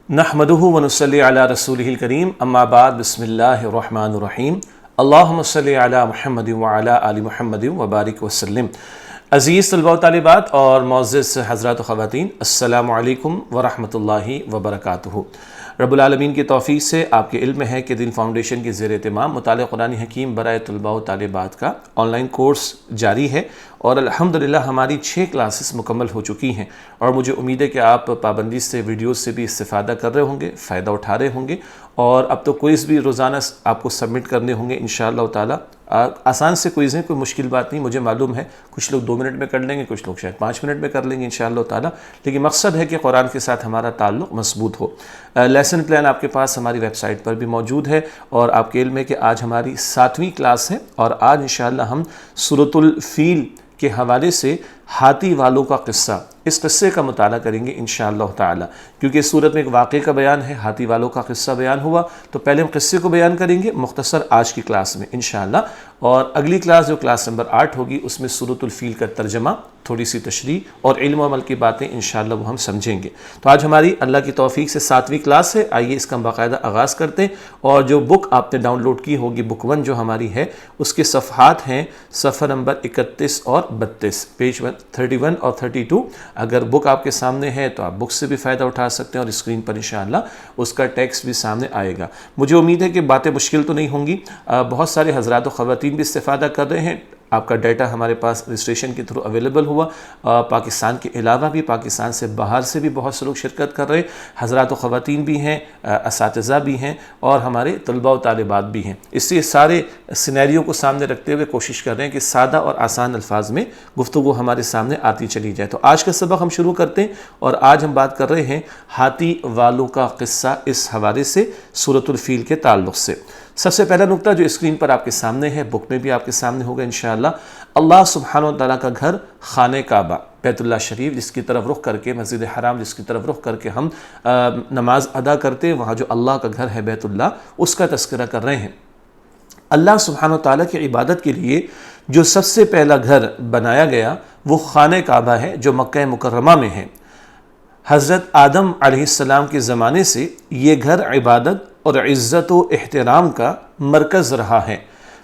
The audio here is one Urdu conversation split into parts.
نحمدہ ونصلی علی رسولہ الکریم اما بعد بسم اللہ الرحمن الرحیم اللہم صلی علی محمد وعلی آل محمد وبارک وسلم۔ عزیز طلباء و طالبات اور معزز حضرات و خواتین، السلام علیکم ورحمۃ اللہ وبرکاتہ۔ رب العالمین کی توفیق سے آپ کے علم ہے کہ دین فاؤنڈیشن کے زیر اہتمام مطالعہ قرآن حکیم برائے طلباء و طالبات کا آن لائن کورس جاری ہے اور الحمدللہ ہماری 6 کلاسز مکمل ہو چکی ہیں، اور مجھے امید ہے کہ آپ پابندی سے ویڈیوز سے بھی استفادہ کر رہے ہوں گے، فائدہ اٹھا رہے ہوں گے، اور اب تو کوئز بھی روزانہ آپ کو سبمٹ کرنے ہوں گے انشاءاللہ تعالی۔ آسان سے کوئز ہیں، کوئی مشکل بات نہیں، مجھے معلوم ہے کچھ لوگ 2 منٹ میں کر لیں گے، کچھ لوگ شاید 5 منٹ میں کر لیں گے انشاءاللہ تعالی، لیکن مقصد ہے کہ قرآن کے ساتھ ہمارا تعلق مضبوط ہو۔ لیسن پلان آپ کے پاس ہماری ویب سائٹ پر بھی موجود ہے، اور آپ کے علم ہے کہ آج ہماری 7ویں کلاس ہے، اور آج انشاءاللہ ہم سورۃ الفیل کے حوالے سے ہاتھی والوں کا قصہ، اس قصے کا مطالعہ کریں گے انشاءاللہ تعالی، کیونکہ اس صورت میں ایک واقعے کا بیان ہے، ہاتھی والوں کا قصہ بیان ہوا، تو پہلے ہم قصے کو بیان کریں گے مختصر آج کی کلاس میں انشاءاللہ، اور اگلی کلاس جو کلاس نمبر 8 ہوگی اس میں سورۃ الفیل کا ترجمہ، تھوڑی سی تشریح اور علم و عمل کی باتیں انشاءاللہ وہ ہم سمجھیں گے۔ تو آج ہماری اللہ کی توفیق سے 7ویں کلاس ہے، آئیے اس کا باقاعدہ آغاز کرتے ہیں، اور جو بک آپ نے ڈاؤن لوڈ کی ہوگی، بک 1 جو ہماری ہے، اس کے صفحات ہیں صفحہ نمبر 31 اور 32، پیج 31 اور 32۔ اگر بک آپ کے سامنے ہے تو آپ بک سے بھی فائدہ اٹھا سکتے ہیں، اور اسکرین پر انشاءاللہ اس کا ٹیکسٹ بھی سامنے آئے گا۔ مجھے امید ہے کہ باتیں مشکل تو نہیں ہوں گی، بہت سارے حضرات و خواتین بھی استفادہ کر رہے ہیں، آپ کا ڈیٹا ہمارے پاس رجسٹریشن کے تھرو اویلیبل ہوا، پاکستان کے علاوہ بھی، پاکستان سے باہر سے بھی بہت سے لوگ شرکت کر رہے ہیں، حضرات و خواتین بھی ہیں، اساتذہ بھی ہیں، اور ہمارے طلباء و طالبات بھی ہیں۔ اس سے سارے سینیریو کو سامنے رکھتے ہوئے کوشش کر رہے ہیں کہ سادہ اور آسان الفاظ میں گفتگو ہمارے سامنے آتی چلی جائے۔ تو آج کا سبق ہم شروع کرتے ہیں، اور آج ہم بات کر رہے ہیں ہاتھی والوں کا قصہ، اس حوالے سے سورۃ الفیل کے تعلق سے۔ سب سے پہلا نقطہ جو اسکرین پر آپ کے سامنے ہے، بک میں بھی آپ کے سامنے ہوگا انشاءاللہ، اللہ سبحانہ وتعالیٰ کا گھر خانہ کعبہ، بیت اللہ شریف، جس کی طرف رخ کر کے، مسجد حرام جس کی طرف رخ کر کے ہم نماز ادا کرتے ہیں، وہاں جو اللہ کا گھر ہے بیت اللہ، اس کا تذکرہ کر رہے ہیں۔ اللہ سبحانہ وتعالیٰ کی عبادت کے لیے جو سب سے پہلا گھر بنایا گیا وہ خانہ کعبہ ہے، جو مکہ مکرمہ میں ہے۔ حضرت آدم علیہ السلام کے زمانے سے یہ گھر عبادت اور عزت و احترام کا مرکز رہا ہے۔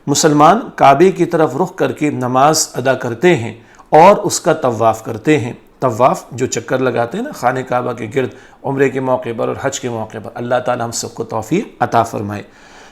مسلمان کعبے کی طرف رخ کر کے نماز ادا کرتے ہیں اور اس کا طواف کرتے ہیں۔ طواف جو چکر لگاتے ہیں نا خانہ کعبہ کے گرد، عمرے کے موقع پر اور حج کے موقع پر، اللہ تعالی ہم سب کو توفیق عطا فرمائے۔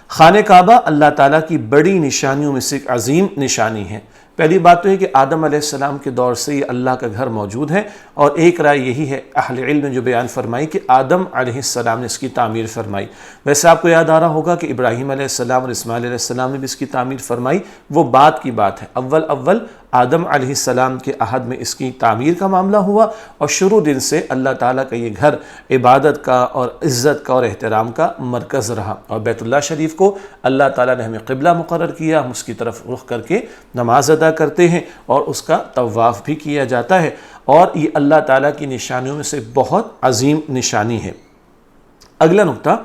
خانہ کعبہ اللہ تعالیٰ کی بڑی نشانیوں میں سے ایک عظیم نشانی ہے۔ پہلی بات تو ہے کہ آدم علیہ السلام کے دور سے یہ اللہ کا گھر موجود ہے، اور ایک رائے یہی ہے اہل علم نے جو بیان فرمائی کہ آدم علیہ السلام نے اس کی تعمیر فرمائی۔ ویسے آپ کو یاد آ رہا ہوگا کہ ابراہیم علیہ السلام اور اسماعیل علیہ السلام نے بھی اس کی تعمیر فرمائی، وہ بعد کی بات ہے۔ اول آدم علیہ السلام کے عہد میں اس کی تعمیر کا معاملہ ہوا، اور شروع دن سے اللہ تعالیٰ کا یہ گھر عبادت کا اور عزت کا اور احترام کا مرکز رہا، اور بیت اللہ شریف کو اللہ تعالیٰ نے ہمیں قبلہ مقرر کیا، ہم اس کی طرف رخ کر کے نماز ادا کرتے ہیں اور اس کا طواف بھی کیا جاتا ہے، اور یہ اللہ تعالیٰ کی نشانیوں میں سے بہت عظیم نشانی ہے۔ اگلا نقطہ،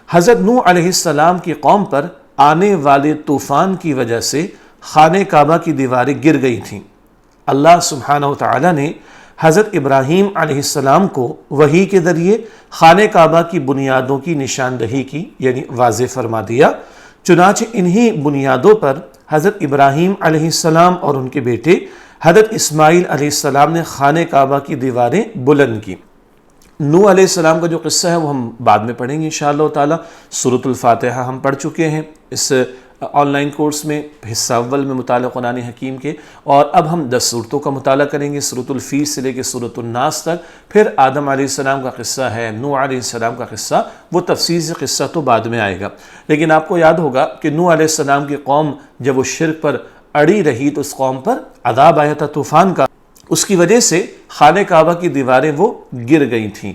حضرت نوح علیہ السلام کی قوم پر آنے والے طوفان کی وجہ سے خانہ کعبہ کی دیواریں گر گئی تھیں۔ اللہ سبحانہ وتعالی نے حضرت ابراہیم علیہ السلام کو وحی کے ذریعے خانہ کعبہ کی بنیادوں کی نشاندہی کی، یعنی واضح فرما دیا۔ چنانچہ انہی بنیادوں پر حضرت ابراہیم علیہ السلام اور ان کے بیٹے حضرت اسماعیل علیہ السلام نے خانہ کعبہ کی دیواریں بلند کی۔ نوح علیہ السلام کا جو قصہ ہے وہ ہم بعد میں پڑھیں گے انشاءاللہ تعالی۔ سورۃ الفاتحہ ہم پڑھ چکے ہیں اس آن لائن کورس میں، حصہ اول میں مطالعہ قرآن حکیم کے، اور اب ہم 10 صورتوں کا مطالعہ کریں گے، سورۃ الفیل سے لے کے سورۃ الناس تک۔ پھر آدم علیہ السلام کا قصہ ہے، نوح علیہ السلام کا قصہ، وہ تفصیل سے قصہ تو بعد میں آئے گا، لیکن آپ کو یاد ہوگا کہ نوح علیہ السلام کی قوم جب وہ شرک پر اڑی رہی تو اس قوم پر عذاب آیا تھا طوفان کا، اس کی وجہ سے خانہ کعبہ کی دیواریں وہ گر گئی تھیں۔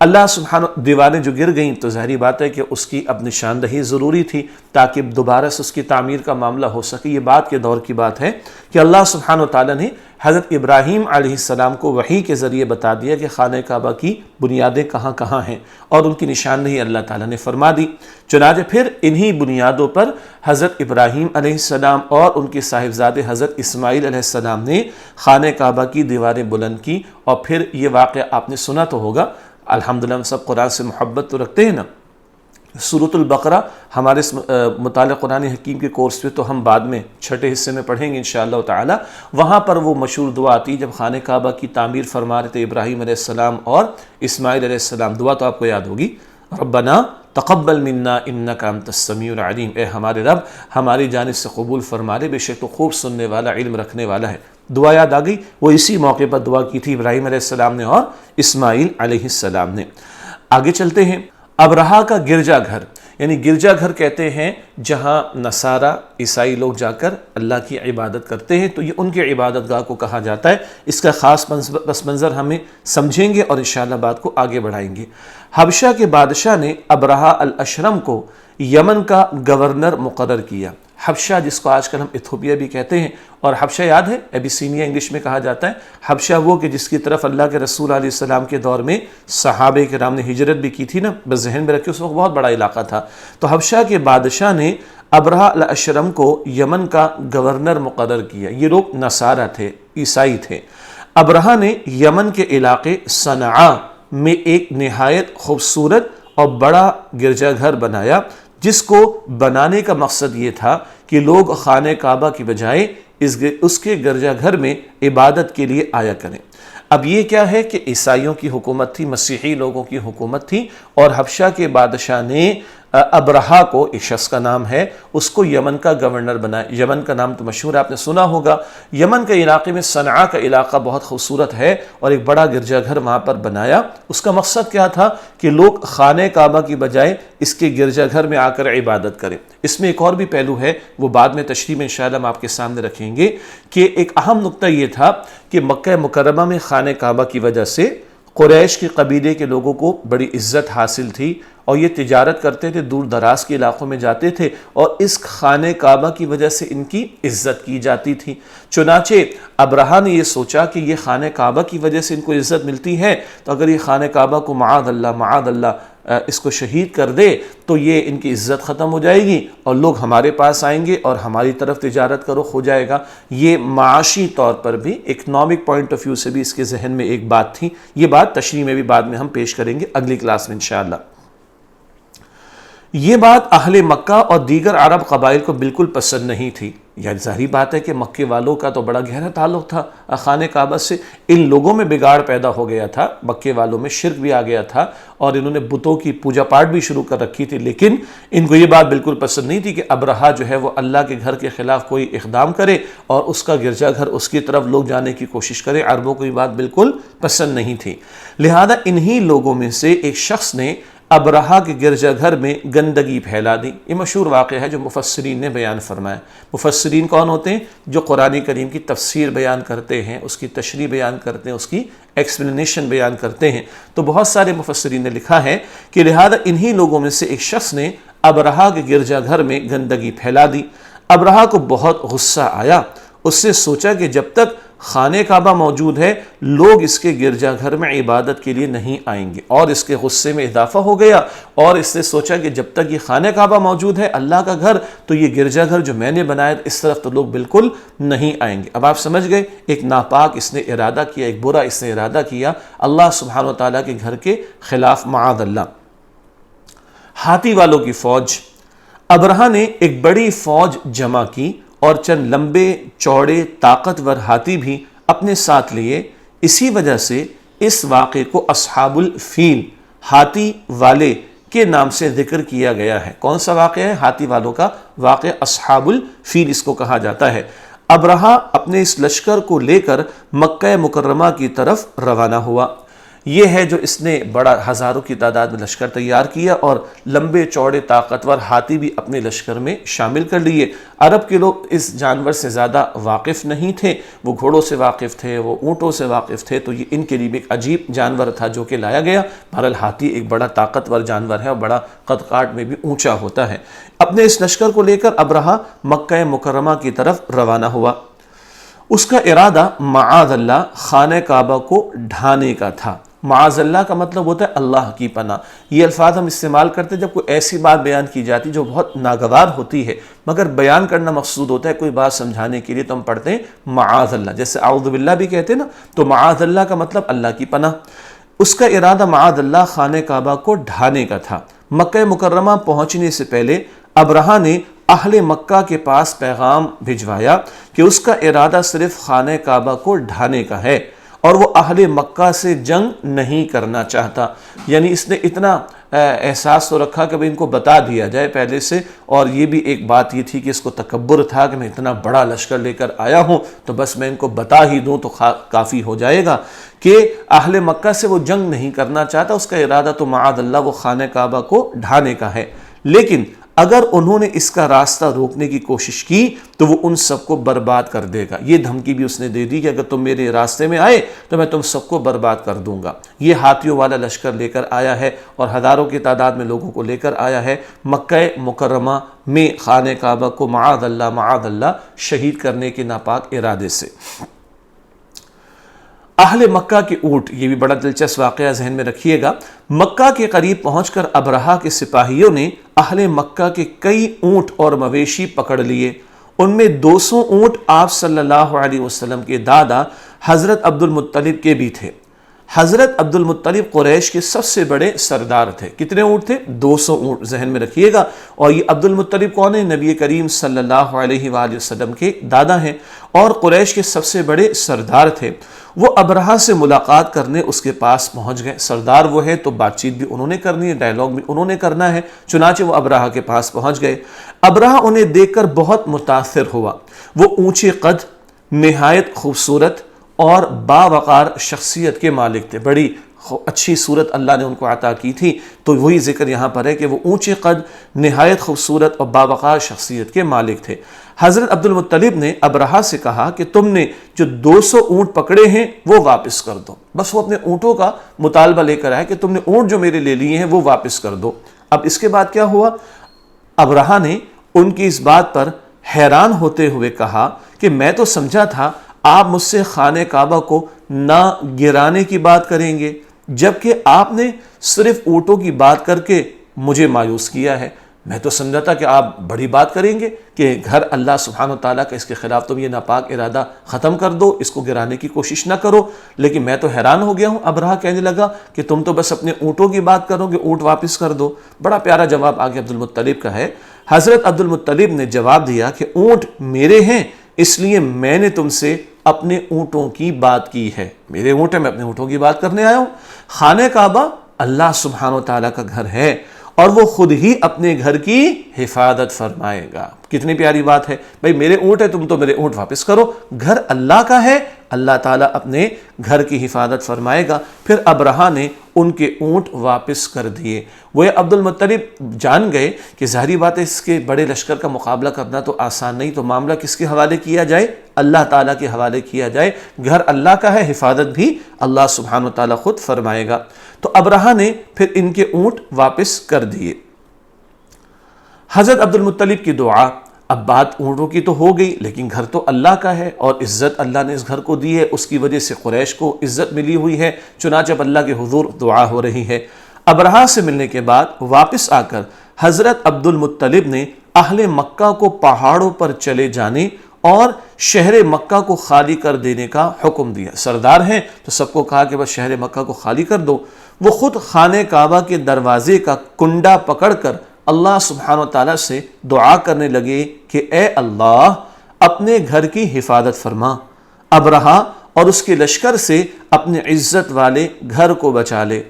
اللہ سبحانہ دیواریں جو گر گئیں تو ظاہری بات ہے کہ اس کی اب نشاندہی ضروری تھی تاکہ دوبارہ سے اس کی تعمیر کا معاملہ ہو سکے۔ یہ بات کے دور کی بات ہے کہ اللہ سبحانہ وتعالی نے حضرت ابراہیم علیہ السلام کو وحی کے ذریعے بتا دیا کہ خانہ کعبہ کی بنیادیں کہاں کہاں ہیں، اور ان کی نشاندہی اللہ تعالیٰ نے فرما دی۔ چنانچہ پھر انہی بنیادوں پر حضرت ابراہیم علیہ السلام اور ان کے صاحبزادے حضرت اسماعیل علیہ السلام نے خانہ کعبہ کی دیواریں بلند کی، اور پھر یہ واقعہ آپ نے سنا تو ہوگا، الحمدللہ ہم سب قرآن سے محبت تو رکھتے ہیں نا. سورۃ البقرہ ہمارے مطالعہ قرآن حکیم کے کورس پہ تو ہم بعد میں چھٹے حصے میں پڑھیں گے انشاءاللہ تعالی. وہاں پر وہ مشہور دعا آتی ہے جب خانہ کعبہ کی تعمیر فرما رہے تھے ابراہیم علیہ السلام اور اسماعیل علیہ السلام. دعا تو آپ کو یاد ہوگی, ربنا تقبل منا انک انت السمیع العلیم, اے ہمارے رب ہماری جانب سے قبول فرما لے, بے شک تو خوب سننے والا علم رکھنے والا ہے. دعا یاد آ گئی, وہ اسی موقع پر دعا کی تھی ابراہیم علیہ السلام نے اور اسماعیل علیہ السلام نے. آگے چلتے ہیں. ابرہا کا گرجا گھر, یعنی گرجا گھر کہتے ہیں جہاں نصارہ عیسائی لوگ جا کر اللہ کی عبادت کرتے ہیں, تو یہ ان کی عبادت گاہ کو کہا جاتا ہے. اس کا خاص پس منظر ہمیں سمجھیں گے اور انشاءاللہ بات کو آگے بڑھائیں گے. حبشہ کے بادشاہ نے ابرہا الاشرم کو یمن کا گورنر مقرر کیا. حبشہ جس کو آج کل ہم ایتھوپیا بھی کہتے ہیں, اور حبشہ یاد ہے ابیسینیا انگلش میں کہا جاتا ہے. حبشہ وہ کہ جس کی طرف اللہ کے رسول علیہ السلام کے دور میں صحابہ کرام نے ہجرت بھی کی تھی نا, بس ذہن میں رکھے اس وقت بہت بڑا علاقہ تھا. تو حبشہ کے بادشاہ نے ابرہا الاشرم کو یمن کا گورنر مقرر کیا. یہ لوگ نصارہ تھے, عیسائی تھے. ابرہا نے یمن کے علاقے صنعاء میں ایک نہایت خوبصورت اور بڑا گرجا گھر بنایا, جس کو بنانے کا مقصد یہ تھا کہ لوگ خانہ کعبہ کی بجائے اس کے گرجا گھر میں عبادت کے لیے آیا کریں. اب یہ کیا ہے کہ عیسائیوں کی حکومت تھی, مسیحی لوگوں کی حکومت تھی, اور حبشہ کے بادشاہ نے ابرہا کو, ایک شخص کا نام ہے, اس کو یمن کا گورنر بنایا. یمن کا نام تو مشہور ہے, آپ نے سنا ہوگا. یمن کے علاقے میں صنعاء کا علاقہ بہت خوبصورت ہے, اور ایک بڑا گرجا گھر وہاں پر بنایا. اس کا مقصد کیا تھا کہ لوگ خانہ کعبہ کی بجائے اس کے گرجا گھر میں آ کر عبادت کریں. اس میں ایک اور بھی پہلو ہے, وہ بعد میں تشریح میں انشاءاللہ ہم آپ کے سامنے رکھیں گے, کہ ایک اہم نقطہ یہ تھا کہ مکہ مکرمہ میں خانہ کعبہ کی وجہ سے قریش کے قبیلے کے لوگوں کو بڑی عزت حاصل تھی, اور یہ تجارت کرتے تھے, دور دراز کے علاقوں میں جاتے تھے, اور اس خانہ کعبہ کی وجہ سے ان کی عزت کی جاتی تھی. چنانچہ ابرہا نے یہ سوچا کہ یہ خانہ کعبہ کی وجہ سے ان کو عزت ملتی ہے, تو اگر یہ خانہ کعبہ کو معاذ اللہ اس کو شہید کر دے تو یہ ان کی عزت ختم ہو جائے گی, اور لوگ ہمارے پاس آئیں گے اور ہماری طرف تجارت کا رخ ہو جائے گا. یہ معاشی طور پر بھی, اکنامک پوائنٹ آف ویو سے بھی اس کے ذہن میں ایک بات تھی. یہ بات تشریح میں بھی بعد میں ہم پیش کریں گے اگلی کلاس میں انشاءاللہ. یہ بات اہل مکہ اور دیگر عرب قبائل کو بالکل پسند نہیں تھی. یعنی ظاہری بات ہے کہ مکے والوں کا تو بڑا گہرا تعلق تھا خانہ کعبہ سے. ان لوگوں میں بگاڑ پیدا ہو گیا تھا, مکے والوں میں شرک بھی آ گیا تھا, اور انہوں نے بتوں کی پوجا پاٹ بھی شروع کر رکھی تھی. لیکن ان کو یہ بات بالکل پسند نہیں تھی کہ ابرہا جو ہے وہ اللہ کے گھر کے خلاف کوئی اقدام کرے اور اس کا گرجا گھر اس کی طرف لوگ جانے کی کوشش کریں. عربوں کو یہ بات بالکل پسند نہیں تھی. لہذا انہی لوگوں میں سے ایک شخص نے ابرہا کے گرجا گھر میں گندگی پھیلا دی. یہ مشہور واقعہ ہے جو مفسرین نے بیان فرمایا. مفسرین کون ہوتے ہیں؟ جو قرآن کریم کی تفسیر بیان کرتے ہیں, اس کی تشریح بیان کرتے ہیں, اس کی ایکسپلینیشن بیان کرتے ہیں. تو بہت سارے مفسرین نے لکھا ہے کہ لہذا انہی لوگوں میں سے ایک شخص نے ابرہا کے گرجا گھر میں گندگی پھیلا دی. ابرہا کو بہت غصہ آیا. اس نے سوچا کہ جب تک خانہ کعبہ موجود ہے لوگ اس کے گرجا گھر میں عبادت کے لیے نہیں آئیں گے, اور اس کے غصے میں اضافہ ہو گیا, اور اس نے سوچا کہ جب تک یہ خانہ کعبہ موجود ہے اللہ کا گھر, تو یہ گرجا گھر جو میں نے بنایا اس طرف تو لوگ بالکل نہیں آئیں گے. اب آپ سمجھ گئے, ایک ناپاک اس نے ارادہ کیا, ایک برا اس نے ارادہ کیا اللہ سبحانہ وتعالیٰ کے گھر کے خلاف معاذ اللہ. ہاتھی والوں کی فوج. ابرہا نے ایک بڑی فوج جمع کی اور چند لمبے چوڑے طاقتور ہاتھی بھی اپنے ساتھ لیے. اسی وجہ سے اس واقعے کو اصحاب الفیل, ہاتھی والے کے نام سے ذکر کیا گیا ہے. کون سا واقعہ ہے؟ ہاتھی والوں کا واقعہ, اصحاب الفیل اس کو کہا جاتا ہے. ابرہا اپنے اس لشکر کو لے کر مکہ مکرمہ کی طرف روانہ ہوا. یہ ہے جو اس نے بڑا ہزاروں کی تعداد میں لشکر تیار کیا, اور لمبے چوڑے طاقتور ہاتھی بھی اپنے لشکر میں شامل کر لیے. عرب کے لوگ اس جانور سے زیادہ واقف نہیں تھے, وہ گھوڑوں سے واقف تھے, وہ اونٹوں سے واقف تھے, تو یہ ان کے لیے ایک عجیب جانور تھا جو کہ لایا گیا. بہرحال ہاتھی ایک بڑا طاقتور جانور ہے اور بڑا قد کاٹ میں بھی اونچا ہوتا ہے. اپنے اس لشکر کو لے کر ابرہا مکہ مکرمہ کی طرف روانہ ہوا. اس کا ارادہ معاذ اللہ خانہ کعبہ کو ڈھانے کا تھا. معاذ اللہ کا مطلب ہوتا ہے اللہ کی پناہ. یہ الفاظ ہم استعمال کرتے ہیں جب کوئی ایسی بات بیان کی جاتی جو بہت ناگوار ہوتی ہے, مگر بیان کرنا مقصود ہوتا ہے کوئی بات سمجھانے کے لیے, تو ہم پڑھتے ہیں معاذ اللہ. جیسے اعوذ باللہ بھی کہتے ہیں نا, تو معاذ اللہ کا مطلب اللہ کی پناہ. اس کا ارادہ معاذ اللہ خانہ کعبہ کو ڈھانے کا تھا۔ مکہ مکرمہ پہنچنے سے پہلے ابرہہ نے اہل مکہ کے پاس پیغام بھجوایا کہ اس کا ارادہ صرف خانہ کعبہ کو ڈھانے کا ہے اور وہ اہل مکہ سے جنگ نہیں کرنا چاہتا۔ یعنی اس نے اتنا احساس تو رکھا کہ ان کو بتا دیا جائے پہلے سے، اور یہ بھی ایک بات یہ تھی کہ اس کو تکبر تھا کہ میں اتنا بڑا لشکر لے کر آیا ہوں تو بس میں ان کو بتا ہی دوں تو کافی ہو جائے گا کہ اہل مکہ سے وہ جنگ نہیں کرنا چاہتا، اس کا ارادہ تو معاذ اللہ وہ خانہ کعبہ کو ڈھانے کا ہے۔ لیکن اگر انہوں نے اس کا راستہ روکنے کی کوشش کی تو وہ ان سب کو برباد کر دے گا۔ یہ دھمکی بھی اس نے دے دی کہ اگر تم میرے راستے میں آئے تو میں تم سب کو برباد کر دوں گا۔ یہ ہاتھیوں والا لشکر لے کر آیا ہے اور ہزاروں کی تعداد میں لوگوں کو لے کر آیا ہے مکہ مکرمہ میں خانہ کعبہ کو معاذ اللہ شہید کرنے کے ناپاک ارادے سے۔ اہل مکہ کے اونٹ، یہ بھی بڑا دلچسپ واقعہ ذہن میں رکھیے گا۔ مکہ کے قریب پہنچ کر ابرہہ کے سپاہیوں نے اہل مکہ کے کئی اونٹ اور مویشی پکڑ لیے۔ ان میں 200 اونٹ آپ صلی اللہ علیہ وسلم کے دادا حضرت عبد المطلب کے بھی تھے۔ حضرت عبد المطلب قریش کے سب سے بڑے سردار تھے۔ کتنے اونٹ تھے؟ 200 اونٹ، ذہن میں رکھیے گا۔ اور یہ عبد المطلب کون ہے؟ نبی کریم صلی اللہ علیہ وآلہ وسلم کے دادا ہیں اور قریش کے سب سے بڑے سردار تھے۔ وہ ابرہہ سے ملاقات کرنے اس کے پاس پہنچ گئے۔ سردار وہ ہے تو بات چیت بھی انہوں نے کرنی ہے، ڈائلاگ بھی انہوں نے کرنا ہے، چنانچہ وہ ابرہہ کے پاس پہنچ گئے۔ ابرہہ انہیں دیکھ کر بہت متاثر ہوا۔ وہ اونچے قد، نہایت خوبصورت اور باوقار شخصیت کے مالک تھے۔ بڑی اچھی صورت اللہ نے ان کو عطا کی تھی، تو وہی ذکر یہاں پر ہے کہ وہ اونچے قد، نہایت خوبصورت اور باوقار شخصیت کے مالک تھے۔ حضرت عبد المطلب نے ابرہہ سے کہا کہ تم نے جو 200 اونٹ پکڑے ہیں وہ واپس کر دو۔ بس وہ اپنے اونٹوں کا مطالبہ لے کر آئے کہ تم نے اونٹ جو میرے لے لیے ہیں وہ واپس کر دو۔ اب اس کے بعد کیا ہوا؟ ابرہہ نے ان کی اس بات پر حیران ہوتے ہوئے کہا کہ میں تو سمجھا تھا آپ مجھ سے خانہ کعبہ کو نہ گرانے کی بات کریں گے، جبکہ آپ نے صرف اونٹوں کی بات کر کے مجھے مایوس کیا ہے۔ میں تو سمجھا تھا کہ آپ بڑی بات کریں گے کہ گھر اللہ سبحانہ وتعالیٰ کا، اس کے خلاف تم یہ ناپاک ارادہ ختم کر دو، اس کو گرانے کی کوشش نہ کرو۔ لیکن میں تو حیران ہو گیا ہوں۔ ابرہہ کہنے لگا کہ تم تو بس اپنے اونٹوں کی بات کرو گے، اونٹ واپس کر دو۔ بڑا پیارا جواب آگے عبد المطلب کا ہے۔ حضرت عبد المطلب نے جواب دیا کہ اونٹ میرے ہیں، اس لیے میں نے تم سے اپنے اونٹوں کی بات کی ہے۔ میرے اونٹ ہیں، میں اپنے اونٹوں کی بات کرنے آیا ہوں۔ خانہ کعبہ اللہ سبحانہ وتعالیٰ کا گھر ہے اور وہ خود ہی اپنے گھر کی حفاظت فرمائے گا۔ کتنی پیاری بات ہے بھائی، میرے اونٹ ہے، تم تو میرے اونٹ واپس کرو۔ گھر اللہ کا ہے، اللہ تعالیٰ اپنے گھر کی حفاظت فرمائے گا۔ پھر ابرہہ نے ان کے اونٹ واپس کر دیے۔ وہ عبد المطلب جان گئے کہ ظاہری بات ہے اس کے بڑے لشکر کا مقابلہ کرنا تو آسان نہیں، تو معاملہ کس کے حوالے کیا جائے؟ اللہ تعالیٰ کے حوالے کیا جائے۔ گھر اللہ کا ہے، حفاظت بھی اللہ سبحانہ وتعالیٰ خود فرمائے گا۔ تو ابرہہ نے پھر ان کے اونٹ واپس کر دیے۔ حضرت عبد المطلب کی دعا، اب بات اونٹوں کی تو ہو گئی، لیکن گھر تو اللہ کا ہے اور عزت اللہ نے اس گھر کو دی ہے، اس کی وجہ سے قریش کو عزت ملی ہوئی ہے، چنانچہ اب اللہ کے حضور دعا ہو رہی ہے۔ ابرہہ سے ملنے کے بعد واپس آ کر حضرت عبد المطلب نے اہل مکہ کو پہاڑوں پر چلے جانے اور شہر مکہ کو خالی کر دینے کا حکم دیا۔ سردار ہیں تو سب کو کہا کہ بس شہر مکہ کو خالی کر دو۔ وہ خود خانہ کعبہ کے دروازے کا کنڈا پکڑ کر اللہ سبحانہ وتعالیٰ سے دعا کرنے لگے کہ اے اللہ اپنے گھر کی حفاظت فرما، ابرہہ اور اس کے لشکر سے اپنے عزت والے گھر کو بچا لے۔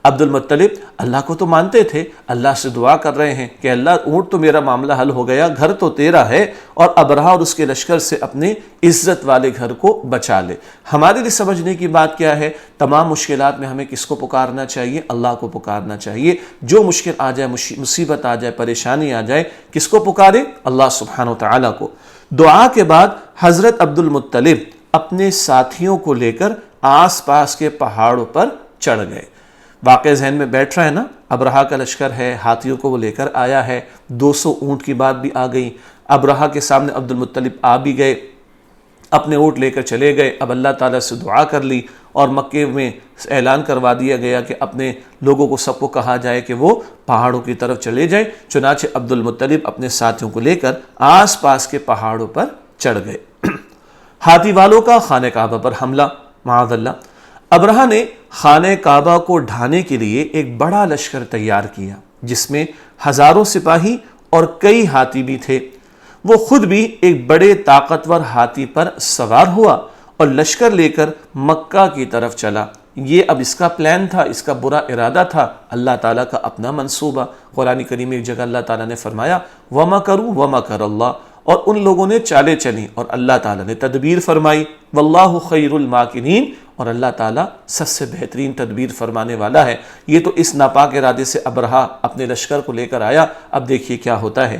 عبد المطلب اللہ کو تو مانتے تھے، اللہ سے دعا کر رہے ہیں کہ اللہ اونٹ تو میرا معاملہ حل ہو گیا، گھر تو تیرا ہے، اور ابرہہ اور اس کے لشکر سے اپنے عزت والے گھر کو بچا لے۔ ہمارے لیے سمجھنے کی بات کیا ہے؟ تمام مشکلات میں ہمیں کس کو پکارنا چاہیے؟ اللہ کو پکارنا چاہیے۔ جو مشکل آ جائے، مصیبت آ جائے، پریشانی آ جائے، کس کو پکارے؟ اللہ سبحانہ وتعالیٰ کو۔ دعا کے بعد حضرت عبد المطلب اپنے ساتھیوں کو لے کر آس پاس کے پہاڑوں پر چڑھ گئے۔ واقع ذہن میں بیٹھ رہا ہے نا، ابرہہ کا لشکر ہے، ہاتھیوں کو وہ لے کر آیا ہے، 200 اونٹ کی بات بھی آ گئی۔ ابرہہ کے سامنے عبد المطلب آ بھی گئے، اپنے اونٹ لے کر چلے گئے۔ اب اللہ تعالیٰ سے دعا کر لی اور مکے میں اعلان کروا دیا گیا کہ اپنے لوگوں کو سب کو کہا جائے کہ وہ پہاڑوں کی طرف چلے جائیں۔ چنانچہ عبد المطلب اپنے ساتھیوں کو لے کر آس پاس کے پہاڑوں پر چڑھ گئے۔ ہاتھی والوں کا خانہ کعبہ پر حملہ، معاذ اللہ۔ ابرہہ نے خانہ کعبہ کو ڈھانے کے لیے ایک بڑا لشکر تیار کیا جس میں ہزاروں سپاہی اور کئی ہاتھی بھی تھے۔ وہ خود بھی ایک بڑے طاقتور ہاتھی پر سوار ہوا اور لشکر لے کر مکہ کی طرف چلا۔ یہ اب اس کا پلان تھا، اس کا برا ارادہ تھا، اللہ تعالیٰ کا اپنا منصوبہ۔ قرآن کریم میں ایک جگہ اللہ تعالیٰ نے فرمایا وَمَكَرُوا وَمَكَرَ اللَّهُ، اور ان لوگوں نے چالیں چلیں اور اللہ تعالیٰ نے تدبیر فرمائی۔ وَاللَّهُ خَيْرُ الْمَاكِرِينَ، اور اللہ تعالیٰ سب سے بہترین تدبیر فرمانے والا ہے۔ یہ تو اس ناپاک ارادے سے ابرہہ اپنے لشکر کو لے کر آیا۔ اب دیکھیے کیا ہوتا ہے۔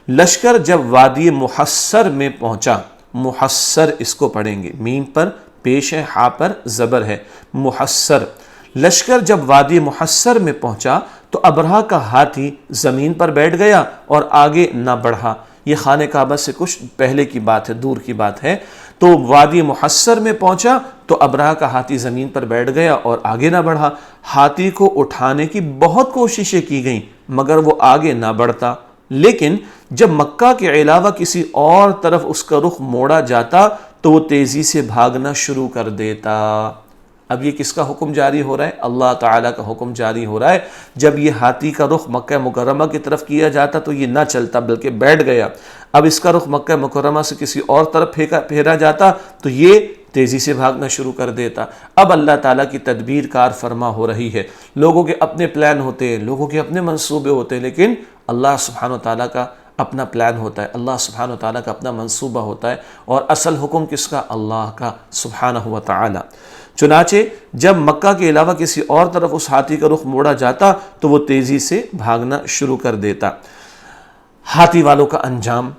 لشکر جب وادی محصر میں پہنچا، محصر اس کو پڑھیں گے، میم پر پیش ہے، ہا پر زبر ہے، محصر۔ لشکر جب وادی محصر میں پہنچا تو ابرہہ کا ہاتھی زمین پر بیٹھ گیا اور آگے نہ بڑھا۔ یہ خانہ کعبہ سے کچھ پہلے کی بات ہے، دور کی بات ہے۔ تو وادی محصر میں پہنچا تو ابرہہ کا ہاتھی زمین پر بیٹھ گیا اور آگے نہ بڑھا۔ ہاتھی کو اٹھانے کی بہت کوششیں کی گئیں مگر وہ آگے نہ بڑھتا۔ لیکن جب مکہ کے علاوہ کسی اور طرف اس کا رخ موڑا جاتا تو وہ تیزی سے بھاگنا شروع کر دیتا۔ اب یہ کس کا حکم جاری ہو رہا ہے؟ اللہ تعالیٰ کا حکم جاری ہو رہا ہے۔ جب یہ ہاتھی کا رخ مکہ مکرمہ کی طرف کیا جاتا تو یہ نہ چلتا بلکہ بیٹھ گیا۔ اب اس کا رخ مکہ مکرمہ سے کسی اور طرف پھیرا جاتا تو یہ تیزی سے بھاگنا شروع کر دیتا۔ اب اللہ تعالیٰ کی تدبیر کار فرما ہو رہی ہے۔ لوگوں کے اپنے پلان ہوتے ہیں، لوگوں کے اپنے منصوبے ہوتے ہیں، لیکن اللہ سبحانہ وتعالیٰ کا اپنا پلان ہوتا ہے، اللہ سبحانہ وتعالیٰ کا اپنا منصوبہ ہوتا ہے، اور اصل حکم کس کا؟ اللہ کا سبحانہ وتعالیٰ۔ چنانچہ جب مکہ کے علاوہ کسی اور طرف اس ہاتھی کا رخ موڑا جاتا تو وہ تیزی سے بھاگنا شروع کر دیتا۔ ہاتھی والوں کا انجام،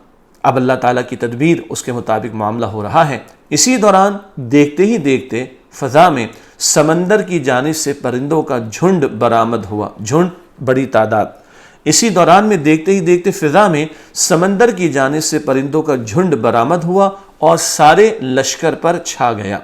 اب اللہ تعالیٰ کی تدبیر، اس کے مطابق معاملہ ہو رہا ہے۔ اسی دوران دیکھتے ہی دیکھتے فضا میں سمندر کی جانب سے پرندوں کا جھنڈ برآمد ہوا، جھنڈ بڑی تعداد۔ اسی دوران میں دیکھتے ہی دیکھتے فضا میں سمندر کی جانب سے پرندوں کا جھنڈ برآمد ہوا اور سارے لشکر پر چھا گیا۔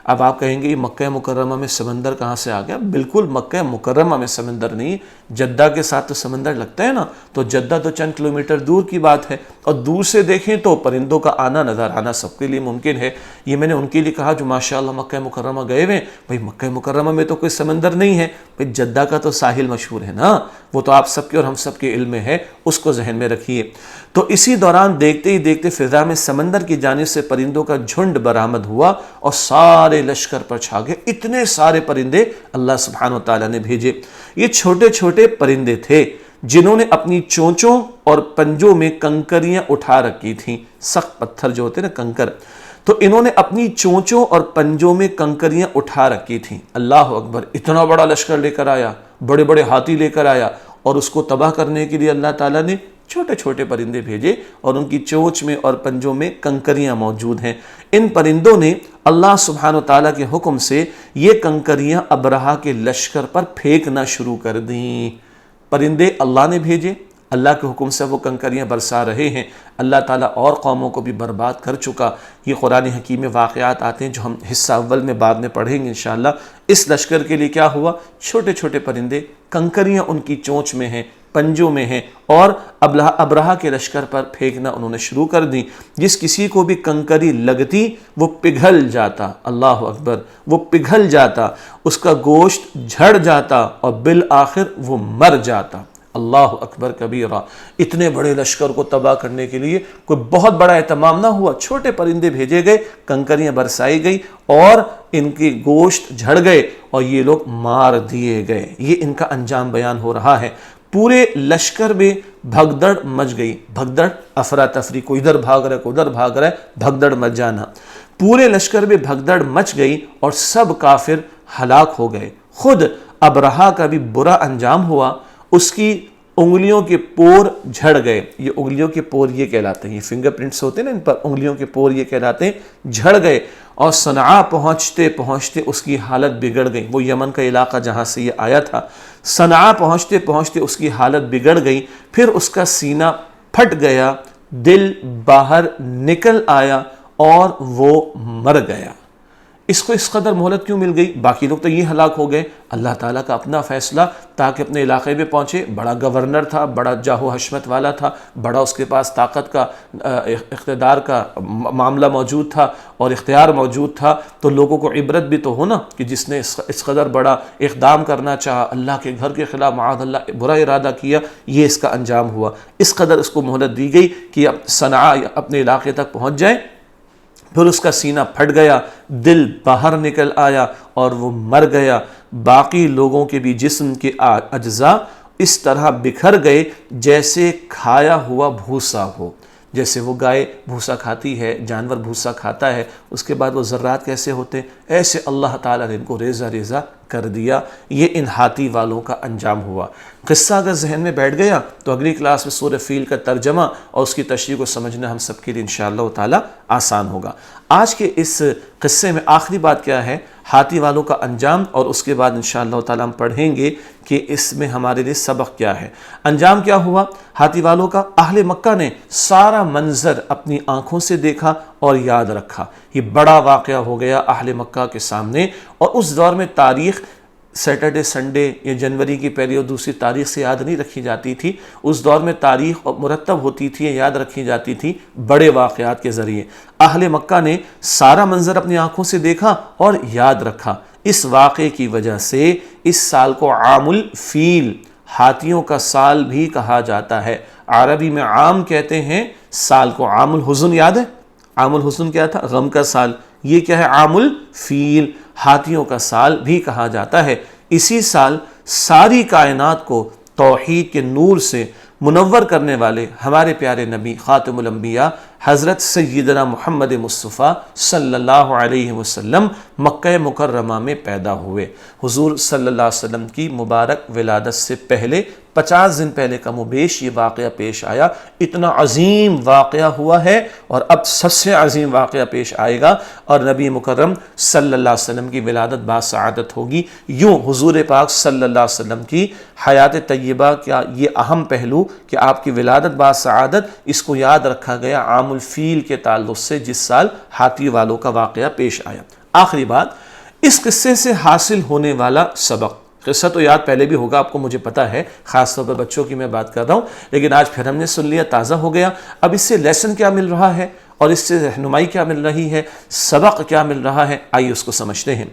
اب آپ کہیں گے یہ مکہ مکرمہ میں سمندر کہاں سے آ گیا؟ بالکل مکہ مکرمہ میں سمندر نہیں، جدہ کے ساتھ تو سمندر لگتا ہے نا، تو جدہ تو چند کلومیٹر دور کی بات ہے، اور دور سے دیکھیں تو پرندوں کا آنا نظر آنا سب کے لیے ممکن ہے۔ یہ میں نے ان کے لیے کہا جو ماشاءاللہ مکہ مکرمہ گئے ہوئے، بھئی مکہ مکرمہ میں تو کوئی سمندر نہیں ہے، بھئی جدہ کا تو ساحل مشہور ہے نا، وہ تو آپ سب کے اور ہم سب کے علم میں ہے، اس کو ذہن میں رکھیے۔ تو اسی دوران دیکھتے ہی دیکھتے فضا میں سمندر کی جانب سے پرندوں کا جھنڈ برآمد ہوا اور سارے لشکر پر چھا گئے۔ اتنے سارے پرندے اللہ سبحانہ وتعالیٰ نے بھیجے۔ یہ چھوٹے چھوٹے پرندے تھے جنہوں نے اپنی چونچوں اور پنجوں میں کنکریاں اٹھا رکھی تھیں، سخت پتھر جو ہوتے ہیں نا کنکر، تو انہوں نے اپنی چونچوں اور پنجوں میں کنکریاں اٹھا رکھی تھیں۔ اللہ اکبر، اتنا بڑا لشکر لے کر آیا، بڑے بڑے ہاتھی لے کر آیا، اور اس کو تباہ کرنے کے لیے اللہ تعالیٰ نے چھوٹے چھوٹے پرندے بھیجے اور ان کی چونچ میں اور پنجوں میں کنکریاں موجود ہیں۔ ان پرندوں نے اللہ سبحانہ وتعالیٰ کے حکم سے یہ کنکریاں ابرہہ کے لشکر پر پھینکنا شروع کر دیں۔ پرندے اللہ نے بھیجے، اللہ کے حکم سے وہ کنکریاں برسا رہے ہیں۔ اللہ تعالیٰ اور قوموں کو بھی برباد کر چکا۔ یہ قرآن حکیم میں واقعات آتے ہیں جو ہم حصہ اول میں بعد میں پڑھیں گے انشاءاللہ۔ اس لشکر کے لیے کیا ہوا؟ چھوٹے چھوٹے پرندے، کنکریاں ان کی چونچ میں ہیں، پنجوں میں ہیں، اور ابرہہ کے لشکر پر پھینکنا انہوں نے شروع کر دی۔ جس کسی کو بھی کنکری لگتی وہ پگھل جاتا، اللہ اکبر، وہ پگھل جاتا، اس کا گوشت جھڑ جاتا اور بالآخر وہ مر جاتا۔ اللہ اکبر کبیرہ۔ اتنے بڑے لشکر کو تباہ کرنے کے لیے کوئی بہت بڑا اہتمام نہ ہوا، چھوٹے پرندے بھیجے گئے، کنکریاں برسائی گئی اور ان کے گوشت جھڑ گئے اور یہ لوگ مار دیے گئے۔ یہ ان کا انجام بیان ہو رہا ہے۔ پورے لشکر میں بھگدڑ مچ گئی، بھگدڑ افراتفری، کوئی ادھر بھاگ رہا ہے کوئی ادھر بھاگ رہا ہے، بھگدڑ مچ جانا۔ پورے لشکر میں بھگدڑ مچ گئی اور سب کافر ہلاک ہو گئے۔ خود ابرہہ کا بھی برا انجام ہوا، اس کی انگلیوں کے پور جھڑ گئے۔ یہ انگلیوں کے پور یہ کہلاتے ہیں، یہ فنگر پرنٹس ہوتے ہیں نا ان پر، انگلیوں کے پور یہ کہلاتے ہیں، جھڑ گئے۔ اور صنعاء پہنچتے پہنچتے اس کی حالت بگڑ گئی۔ وہ یمن کا علاقہ جہاں سے یہ آیا تھا، صنعاء پہنچتے پہنچتے اس کی حالت بگڑ گئی، پھر اس کا سینہ پھٹ گیا، دل باہر نکل آیا اور وہ مر گیا۔ اس کو اس قدر مہلت کیوں مل گئی؟ باقی لوگ تو یہ ہلاک ہو گئے، اللہ تعالیٰ کا اپنا فیصلہ تاکہ اپنے علاقے میں پہنچے۔ بڑا گورنر تھا، بڑا جاہ و حشمت والا تھا، بڑا اس کے پاس طاقت کا اقتدار کا معاملہ موجود تھا اور اختیار موجود تھا، تو لوگوں کو عبرت بھی تو ہو نا کہ جس نے اس قدر بڑا اقدام کرنا چاہا، اللہ کے گھر کے خلاف معاذ اللہ برا ارادہ کیا، یہ اس کا انجام ہوا۔ اس قدر اس کو مہلت دی گئی کہ اب صنعاء اپنے علاقے تک پہنچ جائے، پھر اس کا سینہ پھٹ گیا، دل باہر نکل آیا اور وہ مر گیا۔ باقی لوگوں کے بھی جسم کے اجزاء اس طرح بکھر گئے جیسے کھایا ہوا بھوسا ہو۔ جیسے وہ گائے بھوسا کھاتی ہے، جانور بھوسا کھاتا ہے، اس کے بعد وہ ذرات کیسے ہوتے، ایسے اللہ تعالیٰ نے ان کو ریزہ ریزہ کر دیا۔ یہ ان ہاتھی والوں کا انجام ہوا۔ قصہ اگر ذہن میں بیٹھ گیا تو اگلی کلاس میں سورہ فیل کا ترجمہ اور اس کی تشریح کو سمجھنا ہم سب کے لیے انشاءاللہ تعالیٰ آسان ہوگا۔ آج کے اس قصے میں آخری بات کیا ہے؟ ہاتھی والوں کا انجام، اور اس کے بعد انشاءاللہ تعالیٰ ہم پڑھیں گے کہ اس میں ہمارے لیے سبق کیا ہے۔ انجام کیا ہوا ہاتھی والوں کا؟ اہل مکہ نے سارا منظر اپنی آنکھوں سے دیکھا اور یاد رکھا۔ یہ بڑا واقعہ ہو گیا اہل مکہ کے سامنے، اور اس دور میں تاریخ سیٹرڈے سنڈے یا جنوری کی پہلی اور دوسری تاریخ سے یاد نہیں رکھی جاتی تھی۔ اس دور میں تاریخ مرتب ہوتی تھی، یاد رکھی جاتی تھی بڑے واقعات کے ذریعے۔ اہل مکہ نے سارا منظر اپنی آنکھوں سے دیکھا اور یاد رکھا۔ اس واقعے کی وجہ سے اس سال کو عام الفیل، ہاتھیوں کا سال بھی کہا جاتا ہے۔ عربی میں عام کہتے ہیں سال کو۔ عام الحزن یاد ہے؟ عام الحزن کیا تھا؟ غم کا سال۔ یہ کیا ہے؟ عام الفیل، ہاتھیوں کا سال بھی کہا جاتا ہے۔ اسی سال ساری کائنات کو توحید کے نور سے منور کرنے والے ہمارے پیارے نبی خاتم الانبیاء حضرت سیدنا محمد مصطفیٰ صلی اللہ علیہ وسلم مکہ مکرمہ میں پیدا ہوئے۔ حضور صلی اللہ علیہ وسلم کی مبارک ولادت سے پہلے 50 دن پہلے کم و بیش یہ واقعہ پیش آیا۔ اتنا عظیم واقعہ ہوا ہے، اور اب سب سے عظیم واقعہ پیش آئے گا، اور نبی مکرم صلی اللہ علیہ وسلم کی ولادت باسعادت ہوگی۔ یوں حضور پاک صلی اللہ علیہ وسلم کی حیات طیبہ کا یہ اہم پہلو کہ آپ کی ولادت باسعادت، اس کو یاد رکھا گیا عام الفیل کے تعلق سے، جس سال ہاتھی والوں کا واقعہ پیش آیا۔ آخری بات، اس قصے سے حاصل ہونے والا سبق۔ قصہ تو یاد پہلے بھی ہوگا، آپ کو مجھے پتا ہے، خاص طور پر بچوں کی میں بات کر رہا ہوں، لیکن آج پھر ہم نے سن لیا، تازہ ہو گیا۔ اب اس سے لیسن کیا مل رہا ہے اور اس سے رہنمائی کیا مل رہی ہے، سبق کیا مل رہا ہے، آئیے اس کو سمجھتے ہیں۔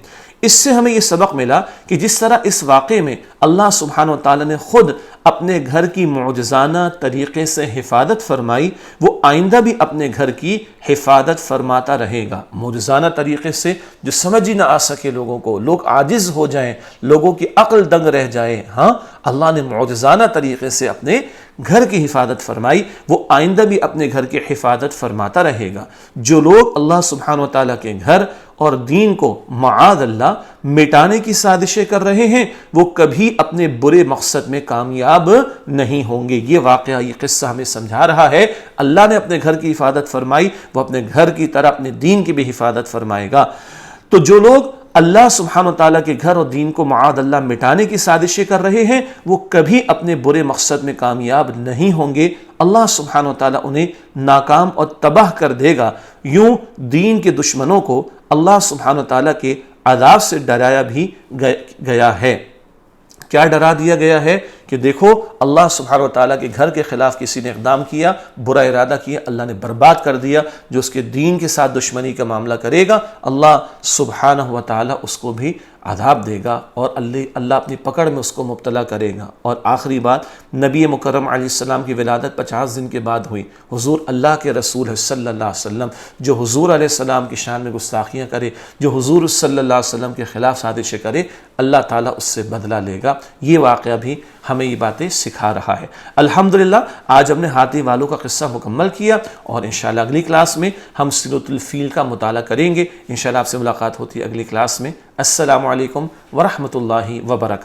اس سے ہمیں یہ سبق ملا کہ جس طرح اس واقعے میں اللہ سبحانہ و تعالیٰ نے خود اپنے گھر کی معجزانہ طریقے سے حفاظت فرمائی، وہ آئندہ بھی اپنے گھر کی حفاظت فرماتا رہے گا۔ معجزانہ طریقے سے جو سمجھ ہی نہ آ سکے لوگوں کو، لوگ عاجز ہو جائیں، لوگوں کی عقل دنگ رہ جائے، ہاں اللہ نے معجزانہ طریقے سے اپنے گھر کی حفاظت فرمائی، وہ آئندہ بھی اپنے گھر کی حفاظت فرماتا رہے گا۔ جو لوگ اللہ سبحانہ و تعالیٰ کے گھر اور دین کو معاذ اللہ مٹانے کی سازشیں کر رہے ہیں، وہ کبھی اپنے برے مقصد میں کامیاب نہیں ہوں گے۔ یہ واقعہ، یہ قصہ ہمیں سمجھا رہا ہے، اللہ نے اپنے گھر کی حفاظت فرمائی، وہ اپنے گھر کی طرح اپنے دین کی بھی حفاظت فرمائے گا۔ تو جو لوگ اللہ سبحانہ وتعالیٰ کے گھر اور دین کو معاذ اللہ مٹانے کی سازشیں کر رہے ہیں، وہ کبھی اپنے برے مقصد میں کامیاب نہیں ہوں گے۔ اللہ سبحانہ وتعالیٰ انہیں ناکام اور تباہ کر دے گا۔ یوں دین کے دشمنوں کو اللہ سبحانہ وتعالیٰ کے عذاب سے ڈرایا بھی گیا ہے۔ کیا ڈرا دیا گیا ہے کہ دیکھو اللہ سبحانہ وتعالیٰ کے گھر کے خلاف کسی نے اقدام کیا، برا ارادہ کیا، اللہ نے برباد کر دیا۔ جو اس کے دین کے ساتھ دشمنی کا معاملہ کرے گا، اللہ سبحانہ وتعالیٰ اس کو بھی عذاب دے گا، اور اللہ اپنی پکڑ میں اس کو مبتلا کرے گا۔ اور آخری بات، نبی مکرم علیہ السلام کی ولادت 50 دن کے بعد ہوئی۔ حضور اللہ کے رسول ہے صلی اللہ علیہ وسلم، جو حضور علیہ السلام کی شان میں گستاخیاں کرے، جو حضور صلی اللہ علیہ وسلم کے خلاف سازشیں کرے، اللہ تعالیٰ اس سے بدلہ لے گا۔ یہ واقعہ بھی ہمیں یہ باتیں سکھا رہا ہے۔ الحمدللہ آج ہم نے ہاتھی والوں کا قصہ مکمل کیا، اور انشاءاللہ اگلی کلاس میں ہم سورۃ الفیل کا مطالعہ کریں گے۔ انشاءاللہ آپ سے ملاقات ہوتی ہے اگلی کلاس میں۔ السلام علیکم ورحمۃ اللہ وبرکاتہ۔